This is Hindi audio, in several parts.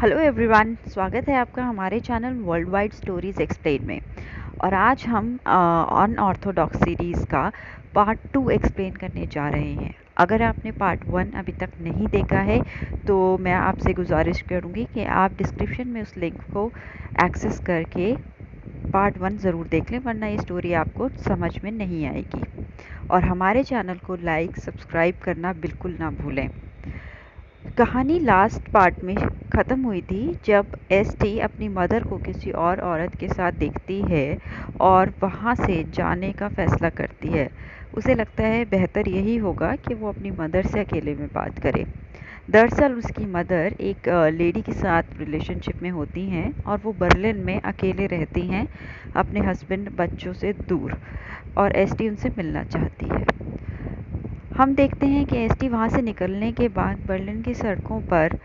हेलो एवरीवन, स्वागत है आपका हमारे channel world wide stories explain में। और आज हम अनऑर्थोडॉक्स सीरीज़ का पार्ट 2 एक्सप्लेन करने जा रहे हैं। अगर आपने पार्ट 1 अभी तक नहीं देखा है तो मैं आपसे गुजारिश करूंगी कि आप डिस्क्रिप्शन में उस लिंक को एक्सेस करके पार्ट 1 ज़रूर देख लें, वरना ये स्टोरी आपको समझ में नहीं आएगी। और हमारे चैनल को लाइक सब्सक्राइब करना बिल्कुल ना भूलें। कहानी लास्ट पार्ट में ख़त्म हुई थी जब एसटी अपनी मदर को किसी और औरत के साथ देखती है और वहाँ से जाने का फ़ैसला करती है। उसे लगता है बेहतर यही होगा कि वो अपनी मदर से अकेले में बात करे। दरअसल उसकी मदर एक लेडी के साथ रिलेशनशिप में होती हैं और वो बर्लिन में अकेले रहती हैं अपने हस्बैंड बच्चों से दूर, और एसटी उनसे मिलना चाहती है। हम देखते हैं कि एसटी वहाँ से निकलने के बाद बर्लिन की सड़कों पर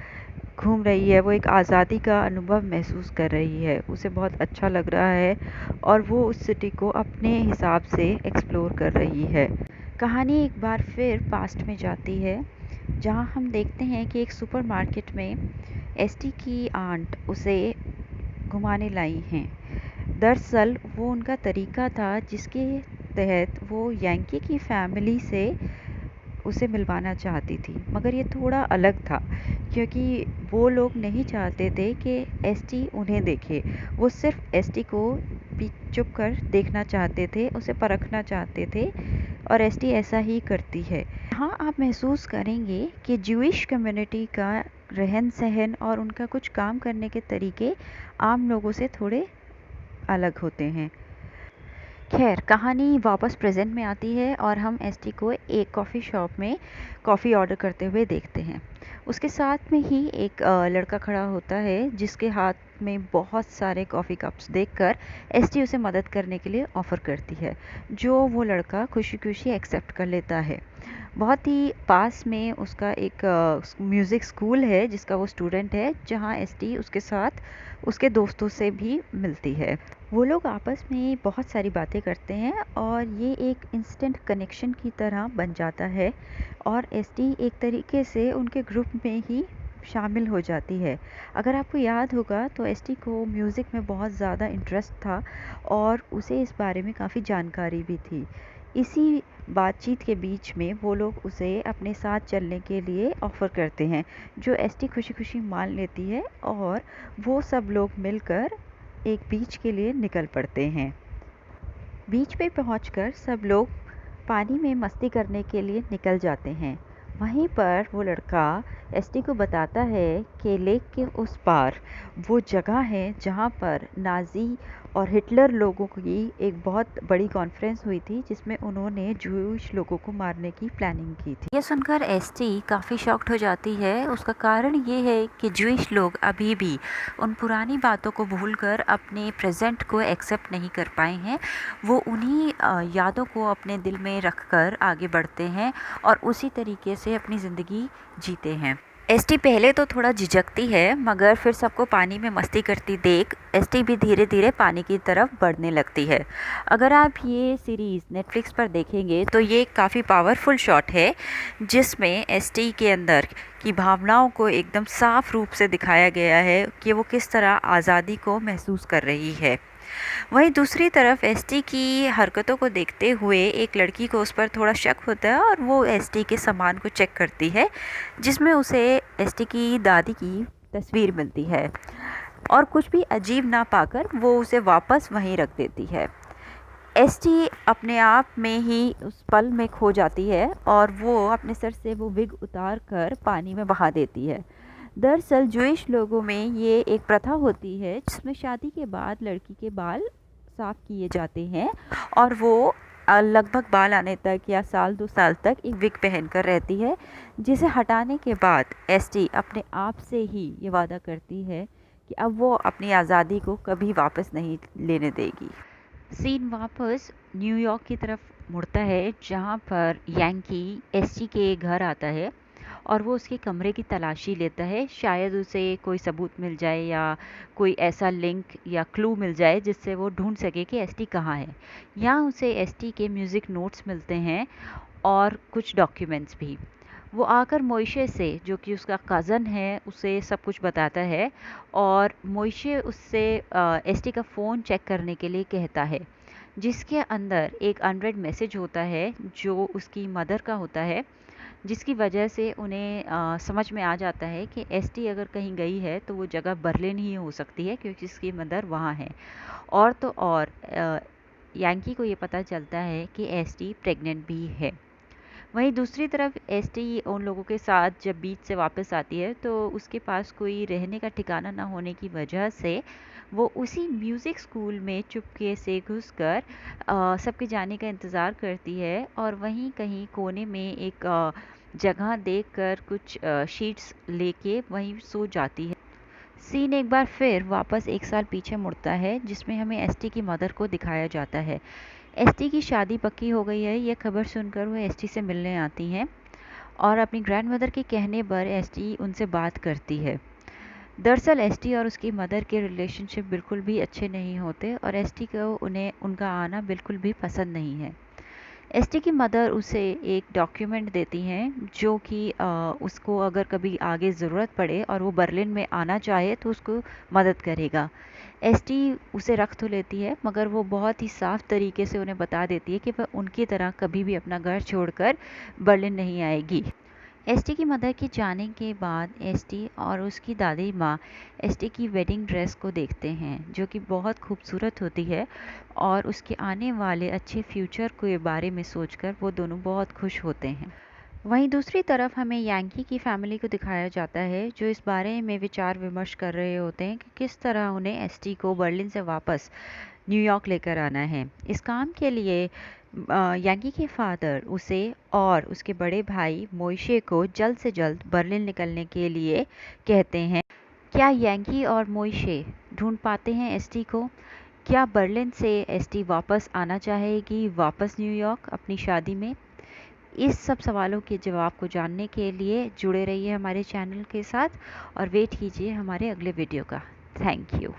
घूम रही है। वो एक आज़ादी का अनुभव महसूस कर रही है। उसे बहुत अच्छा लग रहा है और वो उस सिटी को अपने हिसाब से एक्सप्लोर कर रही है। कहानी एक बार फिर पास्ट में जाती है, जहाँ हम देखते हैं कि एक सुपरमार्केट में एसटी की आंट उसे घुमाने लाई हैं। दरअसल वो उनका तरीका था जिसके तहत वो यंकी की फैमिली से उसे मिलवाना चाहती थी, मगर ये थोड़ा अलग था क्योंकि वो लोग नहीं चाहते थे कि एसटी उन्हें देखे। वो सिर्फ एसटी को चुप कर देखना चाहते थे, उसे परखना चाहते थे, और एसटी ऐसा ही करती है। हाँ, आप महसूस करेंगे कि ज्यूइश कम्युनिटी का रहन सहन और उनका कुछ काम करने के तरीके आम लोगों से थोड़े अलग होते हैं। खैर, कहानी वापस प्रेजेंट में आती है और हम एसटी को एक कॉफ़ी शॉप में कॉफ़ी ऑर्डर करते हुए देखते हैं। उसके साथ में ही एक लड़का खड़ा होता है जिसके हाथ में बहुत सारे कॉफ़ी कप्स देखकर एसटी उसे मदद करने के लिए ऑफ़र करती है, जो वो लड़का खुशी खुशी एक्सेप्ट कर लेता है। बहुत ही पास में उसका एक म्यूज़िक स्कूल है जिसका वो स्टूडेंट है, जहाँ एसटी उसके साथ उसके दोस्तों से भी मिलती है। वो लोग आपस में बहुत सारी बातें करते हैं और ये एक इंस्टेंट कनेक्शन की तरह बन जाता है, और एसटी एक तरीके से उनके ग्रुप में ही शामिल हो जाती है। अगर आपको याद होगा तो एसटी को म्यूज़िक में बहुत ज़्यादा इंटरेस्ट था और उसे इस बारे में काफ़ी जानकारी भी थी। इसी बातचीत के बीच में वो लोग उसे अपने साथ चलने के लिए ऑफ़र करते हैं, जो एसटी खुशी खुशी मान लेती है, और वो सब लोग मिलकर एक बीच के लिए निकल पड़ते हैं। बीच पे पहुंचकर सब लोग पानी में मस्ती करने के लिए निकल जाते हैं। वहीं पर वो लड़का एसटी को बताता है कि लेक के उस पार वो जगह है जहां पर नाज़ी और हिटलर लोगों की एक बहुत बड़ी कॉन्फ्रेंस हुई थी, जिसमें उन्होंने जूश लोगों को मारने की प्लानिंग की थी। ये सुनकर एसटी काफ़ी शॉक्ड हो जाती है। उसका कारण ये है कि जूश लोग अभी भी उन पुरानी बातों को भूलकर अपने प्रेजेंट को एक्सेप्ट नहीं कर पाए हैं। वो उन्हीं यादों को अपने दिल में रखकर आगे बढ़ते हैं और उसी तरीके से अपनी ज़िंदगी जीते हैं। एसटी पहले तो थोड़ा झिझकती है, मगर फिर सबको पानी में मस्ती करती देख एसटी भी धीरे धीरे पानी की तरफ बढ़ने लगती है। अगर आप ये सीरीज़ नेटफ्लिक्स पर देखेंगे तो ये काफ़ी पावरफुल शॉट है, जिसमें एसटी के अंदर की भावनाओं को एकदम साफ रूप से दिखाया गया है कि वो किस तरह आज़ादी को महसूस कर रही है। वहीं दूसरी तरफ एसटी की हरकतों को देखते हुए एक लड़की को उस पर थोड़ा शक होता है और वो एसटी के सामान को चेक करती है, जिसमें उसे एसटी की दादी की तस्वीर मिलती है, और कुछ भी अजीब ना पाकर वो उसे वापस वहीं रख देती है। एसटी अपने आप में ही उस पल में खो जाती है और वो अपने सर से वो विग उतार कर पानी में बहा देती है। दरअसल जूइश लोगों में ये एक प्रथा होती है जिसमें शादी के बाद लड़की के बाल साफ किए जाते हैं और वो लगभग बाल आने तक या साल 2 साल तक एक विग पहनकर रहती है, जिसे हटाने के बाद एसटी अपने आप से ही ये वादा करती है कि अब वो अपनी आज़ादी को कभी वापस नहीं लेने देगी। सीन वापस न्यूयॉर्क की तरफ मुड़ता है, जहाँ पर यंकी एसटी के घर आता है और वो उसके कमरे की तलाशी लेता है। शायद उसे कोई सबूत मिल जाए या कोई ऐसा लिंक या क्लू मिल जाए जिससे वो ढूंढ सके कि एसटी कहाँ है। यहाँ उसे एसटी के म्यूज़िक नोट्स मिलते हैं और कुछ डॉक्यूमेंट्स भी। वो आकर मोइशे से, जो कि उसका कज़न है, उसे सब कुछ बताता है और मोइशे उससे एसटी का फ़ोन चेक करने के लिए कहता है, जिसके अंदर एक अनरेड मैसेज होता है जो उसकी मदर का होता है, जिसकी वजह से उन्हें समझ में आ जाता है कि एसटी अगर कहीं गई है तो वो जगह बर्लिन ही हो सकती है, क्योंकि उसकी मदर वहाँ है। और तो और यांकी को ये पता चलता है कि एसटी प्रेग्नेंट भी है। वहीं दूसरी तरफ एसटी उन लोगों के साथ जब बीच से वापस आती है तो उसके पास कोई रहने का ठिकाना ना होने की वजह से वो उसी म्यूज़िक स्कूल में चुपके से घुसकर सबके जाने का इंतज़ार करती है और वहीं कहीं कोने में एक जगह देखकर कुछ शीट्स लेके वहीं सो जाती है। सीन एक बार फिर वापस 1 साल पीछे मुड़ता है, जिसमें हमें एसटी की मदर को दिखाया जाता है। एसटी की शादी पक्की हो गई है, ये खबर सुनकर वो एसटी से मिलने आती हैं और अपनी ग्रैंडमदर के कहने पर एसटी उनसे बात करती है। दरअसल एसटी और उसकी मदर के रिलेशनशिप बिल्कुल भी अच्छे नहीं होते और एसटी को उन्हें उनका आना बिल्कुल भी पसंद नहीं है। एसटी की मदर उसे एक डॉक्यूमेंट देती हैं जो कि उसको अगर कभी आगे ज़रूरत पड़े और वो बर्लिन में आना चाहे तो उसको मदद करेगा। एसटी उसे रख तो लेती है, मगर वो बहुत ही साफ तरीके से उन्हें बता देती है कि वह उनकी तरह कभी भी अपना घर छोड़कर बर्लिन नहीं आएगी। एसटी की मदर के जाने के बाद एसटी और उसकी दादी माँ एसटी की वेडिंग ड्रेस को देखते हैं, जो कि बहुत खूबसूरत होती है और उसके आने वाले अच्छे फ्यूचर के बारे में सोचकर वो दोनों बहुत खुश होते हैं। वहीं दूसरी तरफ हमें यांकी की फैमिली को दिखाया जाता है, जो इस बारे में विचार विमर्श कर रहे होते हैं कि किस तरह उन्हें एसटी को बर्लिन से वापस न्यूयॉर्क लेकर आना है। इस काम के लिए यांकी के फादर उसे और उसके बड़े भाई मोइशे को जल्द से जल्द बर्लिन निकलने के लिए कहते हैं। क्या यांकी और मोइशे ढूंढ पाते हैं एसटी को? क्या बर्लिन से एसटी वापस आना चाहेगी, वापस न्यूयॉर्क अपनी शादी में? इस सब सवालों के जवाब को जानने के लिए जुड़े रहिए हमारे चैनल के साथ और वेट कीजिए हमारे अगले वीडियो का। Thank you.